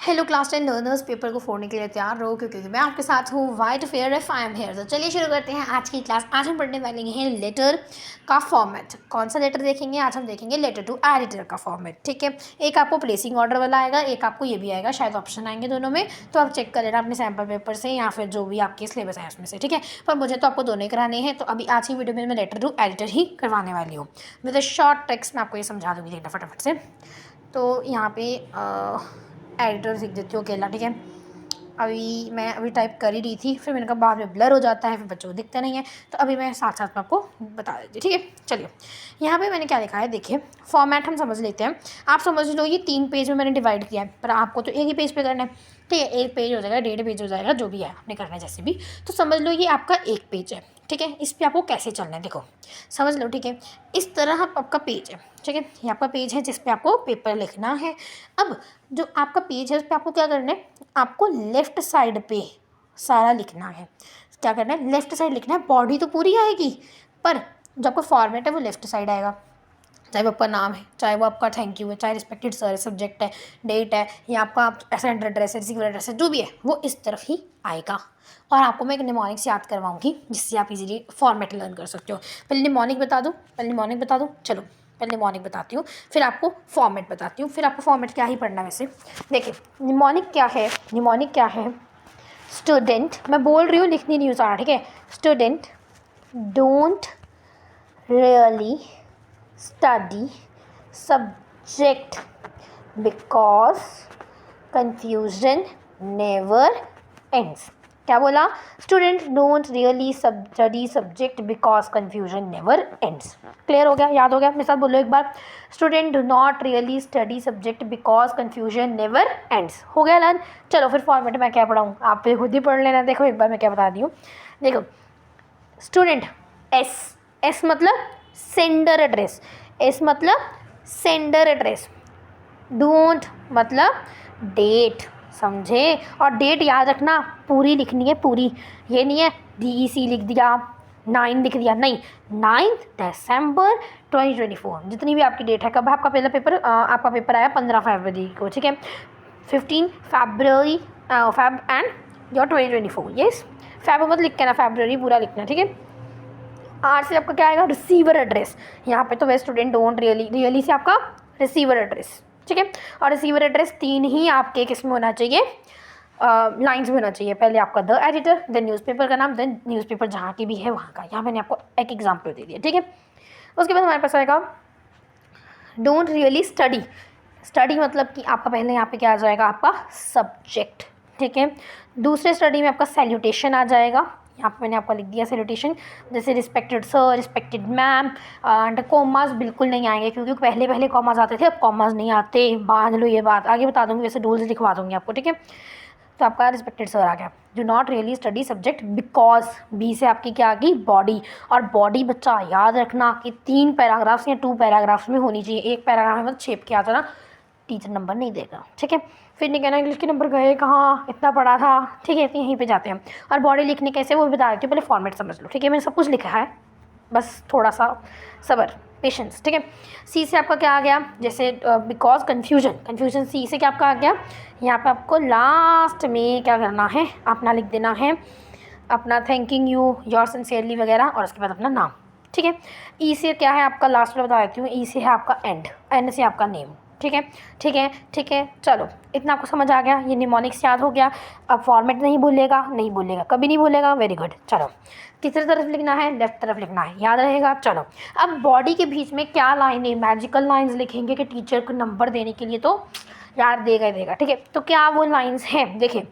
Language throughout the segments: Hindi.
हेलो क्लास 10 लर्नर्स, पेपर को फोड़ने के लिए तैयार रहो क्योंकि मैं आपके साथ हूँ। White fair if I am here. तो चलिए शुरू करते हैं आज की क्लास। आज हम पढ़ने वाले हैं लेटर का फॉर्मेट। कौन सा लेटर देखेंगे? आज हम देखेंगे लेटर टू एडिटर का फॉर्मेट। ठीक है, एक आपको प्लेसिंग ऑर्डर वाला आएगा, एक आपको ये भी आएगा, शायद ऑप्शन आएंगे दोनों में, तो आप चेक कर लेना अपने सैम्पल पेपर से या फिर जो भी आपके सिलेबस है उसमें से। ठीक है, पर मुझे तो आपको दोनों ही कराने हैं, तो अभी आज की वीडियो में मैं लेटर टू एडिटर ही करवाने वाली हूँ। विद अ शॉर्ट टेक्स्ट मैं आपको ये समझा दूँगी देखना फटाफट से। तो यहाँ पे एडिटर सीख देती हूँ अकेला। ठीक है, मैं टाइप कर ही रही थी, फिर मैंने कहा बाद में ब्लर हो जाता है, फिर बच्चों को दिखता नहीं है, तो अभी मैं साथ साथ में आपको बता देती हूँ। ठीक है, चलिए यहाँ पे मैंने क्या लिखा है, देखिए फॉर्मेट हम समझ लेते हैं। आप समझ लो ये 3 पेज में मैंने डिवाइड किया है, पर आपको तो एक ही पेज पे करना है। ठीक है, 1 पेज हो जाएगा, 1.5 पेज हो जाएगा, जो भी है आपने करना है जैसे भी। तो समझ लो ये आपका 1 पेज है। ठीक है, इस पर आपको कैसे चलना है देखो, समझ लो। ठीक है, इस तरह आपका पेज है। ठीक है, ये आपका पेज है जिस पे आपको पेपर लिखना है। अब जो आपका पेज है उस पर आपको क्या करना है, आपको लेफ़्ट साइड पे सारा लिखना है। क्या करना है, लेफ़्ट साइड लिखना है। बॉडी तो पूरी आएगी, पर जो आपका फॉर्मेट है वो लेफ़्ट साइड आएगा। चाहे वो आपका नाम है, चाहे वो आपका थैंक यू है, चाहे रिस्पेक्टेड सर है, सब्जेक्ट है, डेट है, या आपका असेंडर एड्रेस है, रिसीवर एड्रेस है, जो भी है वो इस तरफ ही आएगा। और आपको मैं एक निमोनिक्स याद करवाऊंगी जिससे आप इजीली फॉर्मेट लर्न कर सकते हो। पहले निमोनिक बता दूँ, चलो पहले निमोनिक बताती हूँ, फिर आपको फॉर्मेट बताती हूँ, फिर आपको फॉर्मेट क्या ही पढ़ना है वैसे। देखिए निमोनिक क्या है, स्टूडेंट, मैं बोल रही हूँ लिखनी नहीं सारा। ठीक है, student don't really study subject because confusion never ends। क्या बोला? Student don't really study subject because confusion never ends. Clear हो गया, याद हो गया? मेरे साथ बोलो एक बार, student do not really study subject because confusion never ends. हो गया लर्न? चलो फिर फॉर्मेट में क्या पढ़ाऊँ, आप खुद ही पढ़ लेना। देखो एक बार मैं क्या बता दी हूँ, देखो स्टूडेंट एस मतलब सेंडर एड्रेस, एस मतलब सेंडर एड्रेस, डोंट मतलब डेट, समझे? और डेट याद रखना पूरी लिखनी है, पूरी। ये नहीं है DEC लिख दिया, 9 लिख दिया, नहीं, 9 दिसंबर 2024 जितनी भी आपकी डेट है। कब आपका पहला पेपर? आपका पेपर आया 15 फरवरी को। ठीक है, 15 फरवरी Feb and year 2024। Yes, Feb मत लिख के ना, फरवरी पूरा लिखना। ठीक है, आर से आपका क्या आएगा, रिसीवर एड्रेस। यहाँ पे तो वे स्टूडेंट डोंट रियली से आपका रिसीवर एड्रेस। ठीक है, और रिसीवर एड्रेस 3 ही आपके किस में होना चाहिए, लाइन्स में होना चाहिए। पहले आपका द एडिटर, देन न्यूज़पेपर का नाम, देन न्यूज़पेपर जहाँ की भी है वहाँ का। यहाँ मैंने आपको एक एग्जाम्पल दे दिया। ठीक है, उसके बाद हमारे पास आएगा डोंट रियली स्टडी मतलब कि आपका पहले यहाँ पे क्या आ जाएगा, आपका सब्जेक्ट। ठीक है, दूसरे स्टडी में आपका सैल्यूटेशन आ जाएगा। यहाँ पे मैंने आपको लिख दिया सैल्यूटेशन, जैसे respected sir, respected ma'am. And commas बिल्कुल नहीं आएंगे क्योंकि पहले कॉमास आते थे, अब कॉमास नहीं आते। बांध लो ये बात, आगे बता दूँगी, वैसे रूल्स लिखवा दूँगी आपको। ठीक है, तो आपका रिस्पेक्टेड सर आ गया। Do not really study subject because, बी से आपकी क्या आ गई, बॉडी। और बॉडी बच्चा याद रखना कि 3 पैराग्राफ्स या 2 पैराग्राफ्स में होनी चाहिए। एक पैराग्राफ में मतलब छेप के आ जाना, टीचर नंबर नहीं देगा। ठीक है, फिर नहीं कहना इंग्लिश के नंबर गए कहाँ, इतना पढ़ा था। ठीक है, यहीं पे जाते हैं। और बॉडी लिखने कैसे वो भी बता देती हूँ, पहले फॉर्मेट समझ लो। ठीक है, मैंने सब कुछ लिखा है, बस थोड़ा सा सब्र, पेशेंस। ठीक है, सी से आपका क्या आ गया, जैसे बिकॉज कन्फ्यूजन सी से क्या आपका आ गया। यहाँ पे आपको लास्ट में क्या करना है, अपना लिख देना है, अपना थैंकिंग यू, योर सिंसियरली वगैरह, और उसके बाद अपना नाम। ठीक है, ई से क्या है आपका, लास्ट में बता देती हूँ, ई से है आपका एंड, एन से आपका नेम। ठीक है, चलो इतना आपको समझ आ गया, ये निमोनिक्स याद हो गया। अब फॉर्मेट नहीं भूलेगा, कभी नहीं भूलेगा। Very good. चलो किस तरफ लिखना है, लेफ्ट तरफ लिखना है, याद रहेगा। चलो अब बॉडी के बीच में क्या लाइनें, मैजिकल लाइंस लिखेंगे कि टीचर को नंबर देने के लिए तो यार देगा। ठीक है, तो क्या वो लाइंस हैं, देखिए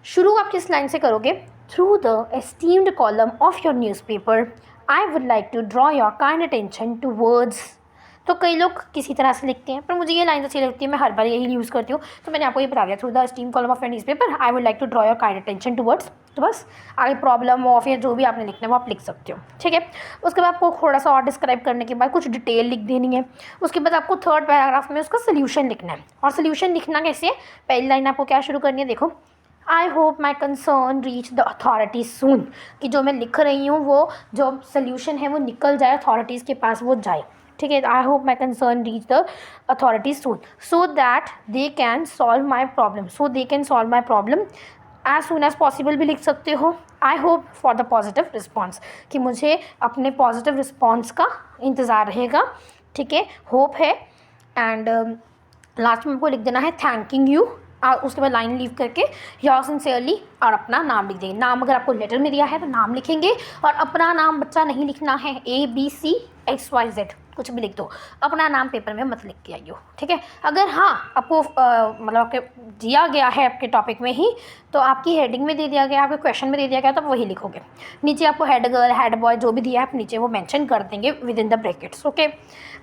शुरू आप किस लाइन से करोगे, through the esteemed column of your newspaper I would like to draw your kind attention to words. तो कई लोग किसी तरह से लिखते हैं, पर मुझे ये लाइन अच्छी लगती है, मैं हर बार यही यूज़ करती हूँ, तो मैंने आपको ये बता दिया, through the esteem column of your newspaper I would like to draw your kind attention to words. तो बस आगे प्रॉब्लम ऑफ या जो भी आपने लिखना है वो आप लिख सकते हो। ठीक है, उसके बाद आपको थोड़ा सा और डिस्क्राइब करने के बाद कुछ डिटेल लिख देनी है। उसके बाद आपको 3rd पैराग्राफ में उसका सोल्यूशन लिखना है। और सोल्यूशन लिखना कैसे है, पहली लाइन आपको क्या शुरू करनी है, देखो I hope my concern reach the authorities soon, कि जो मैं लिख रही हूँ वो जो सोल्यूशन है वो निकल जाए, अथॉरिटीज़ के पास वो जाए। ठीक है। I hope my concern reach the authorities soon so that they can solve my problem as soon as possible भी लिख सकते हो। I hope for the positive response, कि मुझे अपने पॉजिटिव रिस्पॉन्स का इंतज़ार रहेगा, ठीक है, होप है। एंड लास्ट में आपको लिख देना है थैंकिंग यू, उसके बाद लाइन लीव करके योर सिंसियरली और अपना नाम लिख देंगे। नाम अगर आपको लेटर में दिया है तो नाम लिखेंगे, और अपना नाम बच्चा नहीं लिखना है ABCXYZ, कुछ भी लिख दो, अपना नाम पेपर में मत लिख के आइयो, ठीक है। अगर हाँ आपको मतलब आपके दिया गया है आपके टॉपिक में ही, तो आपकी हेडिंग में दे दिया गया, आपके क्वेश्चन में दे दिया गया, तो वही लिखोगे। नीचे आपको हेड गर्ल हेड बॉय जो भी दिया है आप नीचे वो मेंशन कर देंगे with in the brackets, okay.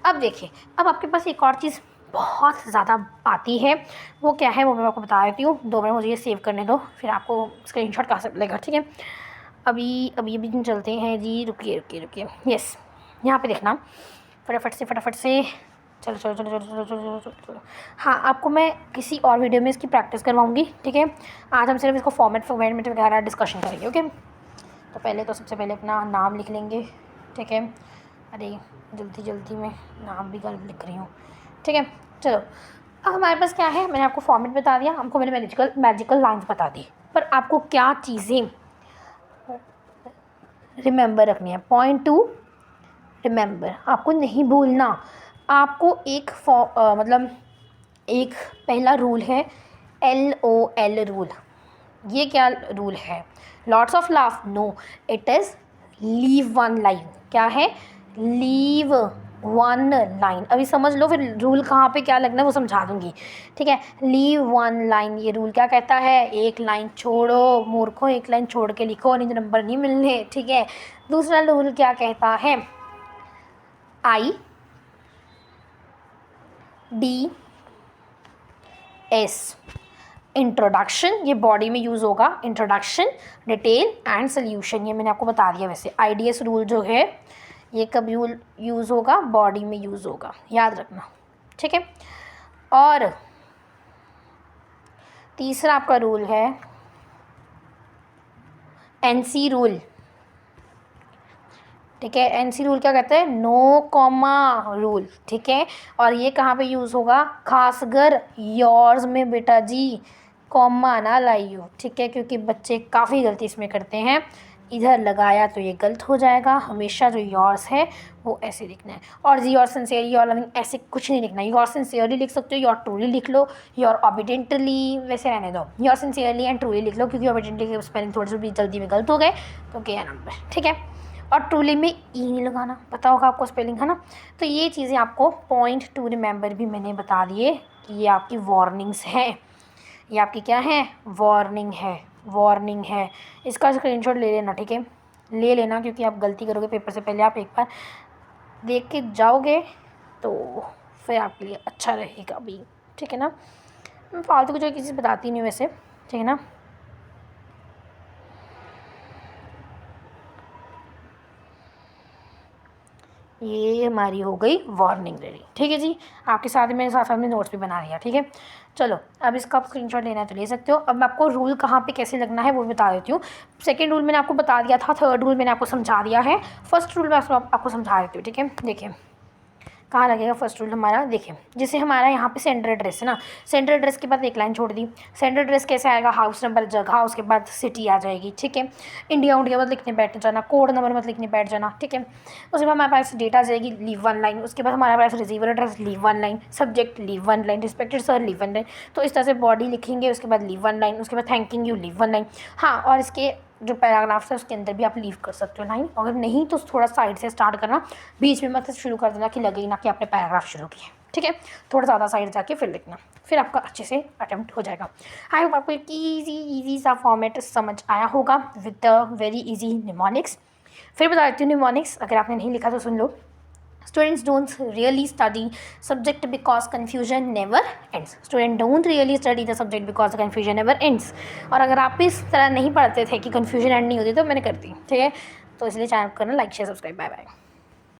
अब देखिए, अब आपके पास एक और चीज़ बहुत ज़्यादा आती है, वो क्या है वो मैं आपको बता देती हूँ। 2 मिनट मुझे ये सेव करने दो, फिर आपको स्क्रीनशॉट कहाँ से मिलेगा, ठीक है। अभी चलते हैं जी, रुकिए। यस, यहाँ पे देखना फटाफट से चलो। हाँ, आपको मैं किसी और वीडियो में इसकी प्रैक्टिस करवाऊँगी, ठीक है। आज हम सिर्फ इसको फॉर्मेट वगैरह डिस्कशन करेंगे, ओके। तो पहले तो सबसे पहले अपना नाम लिख लेंगे, ठीक है। अरे जल्दी में नाम भी गलत लिख रही हूँ, ठीक है। चलो, अब हमारे पास क्या है, मैंने आपको फॉर्मेट बता दिया, हमको मैंने मैजिकल लाइन्स बता दी, पर आपको क्या चीज़ें रिमेंबर रखनी है। पॉइंट टू रिमेंबर, आपको नहीं भूलना। आपको मतलब एक पहला रूल है LOL रूल। ये क्या रूल है? Lots of laugh, no, it is leave one line. क्या है? Leave one line. अभी समझ लो, फिर रूल कहाँ पे क्या लगना है वो समझा दूंगी, ठीक है। लीव वन लाइन, ये रूल क्या कहता है? एक लाइन छोड़ो मूर्खों, एक लाइन छोड़ के लिखो, नहीं तो नंबर नहीं मिलने, ठीक है। दूसरा रूल क्या कहता है? IDS, इंट्रोडक्शन, ये बॉडी में यूज़ होगा, इंट्रोडक्शन, डिटेल एंड सोल्यूशन, ये मैंने आपको बता दिया। वैसे IDS रूल जो है ये कब यूज़ होगा? बॉडी में यूज़ होगा, याद रखना, ठीक है। और तीसरा आपका रूल है NC रूल, ठीक है। NC रूल क्या कहते हैं? नो कॉमा रूल, ठीक है। और ये कहाँ पे यूज़ होगा? खासकर योर्स में बेटा जी, कॉमा ना लाइयो, ठीक है, क्योंकि बच्चे काफ़ी गलती इसमें करते हैं। इधर लगाया तो ये गलत हो जाएगा। हमेशा जो योर्स है वो ऐसे लिखना है, और जी योर सिंसियरली, योर लविंग, ऐसे कुछ नहीं लिखना। योर सिंसियरली लिख सकते हो, योर ट्रूली लिख लो, योर ऑबिडेंटली वैसे रहने दो, योर सिंसियरली एंड ट्रूली लिख लो, क्योंकि ऑबिडेंटली के स्पेलिंग थोड़े से भी जल्दी में गलत हो गए तो गया नंबर, ठीक है। और ट्रूली में ई नहीं लगाना, पता होगा आपको स्पेलिंग, है ना। तो ये चीज़ें आपको पॉइंट टू रिमेंबर भी मैंने बता दिए कि ये आपकी वार्निंग्स हैं। ये आपकी क्या है? वार्निंग है। इसका स्क्रीनशॉट ले लेना, ठीक है, ले लेना, क्योंकि आप गलती करोगे पेपर से पहले, आप एक बार देख के जाओगे तो फिर आपके लिए अच्छा रहेगा भी, ठीक है ना। मैं फालतू की जो किसी बताती नहीं वैसे, ठीक है ना। ये हमारी हो गई वार्निंग रेडी, ठीक है जी। आपके साथ मेरे साथ में नोट्स भी बना दिया, ठीक है। चलो, अब इसका आप स्क्रीनशॉट लेना है तो ले सकते हो। अब मैं आपको रूल कहाँ पे कैसे लगना है वो भी बता देती हूँ। सेकंड रूल मैंने आपको बता दिया था, थर्ड रूल मैंने आपको समझा दिया है, फर्स्ट रूल मैं आपको समझा देती हूँ, ठीक है। देखिए कहाँ लगेगा फर्स्ट रूल हमारा, देखिए जैसे हमारा यहाँ पे सेंटर एड्रेस है ना, सेंटर एड्रेस के बाद एक लाइन छोड़ दी। सेंटर एड्रेस कैसे आएगा? हाउस नंबर, जगह, उसके बाद सिटी आ जाएगी, ठीक है। इंडिया मत लिखने बैठ जाना, कोड नंबर मत लिखने बैठ जाना, ठीक है। उसके बाद हमारे पास डेटा आ जाएगी, लीव वन लाइन। उसके बाद हमारे पास receiver address, leave one line. Subject, leave one line. Respected sir, leave one line. तो इस तरह से बॉडी लिखेंगे, उसके बाद लीव वन लाइन, उसके बाद thanking you, leave one line. हाँ, और इसके जो पैराग्राफ्स है उसके अंदर भी आप लीव कर सकते हो लाइन, अगर नहीं तो थोड़ा साइड से स्टार्ट करना, बीच में मत शुरू कर देना कि लगे ना कि आपने पैराग्राफ शुरू किया, ठीक है। थोड़ा ज़्यादा साइड जाके फिर लिखना, फिर आपका अच्छे से अटेम्प्ट हो जाएगा। आई होप आपको एक ईजी सा फॉर्मेट समझ आया होगा with the very easy mnemonics. फिर बता देती हूँ निमोनिक्स, अगर आपने नहीं लिखा तो सुन लो। Students don't really study subject because confusion never ends. Students don't really study the subject because the confusion never ends. और अगर आप इस तरह नहीं पढ़ते थे कि confusion end नहीं होती तो मैंने कर दी, ठीक है। तो इसलिए चैनल को करना like share subscribe, bye bye.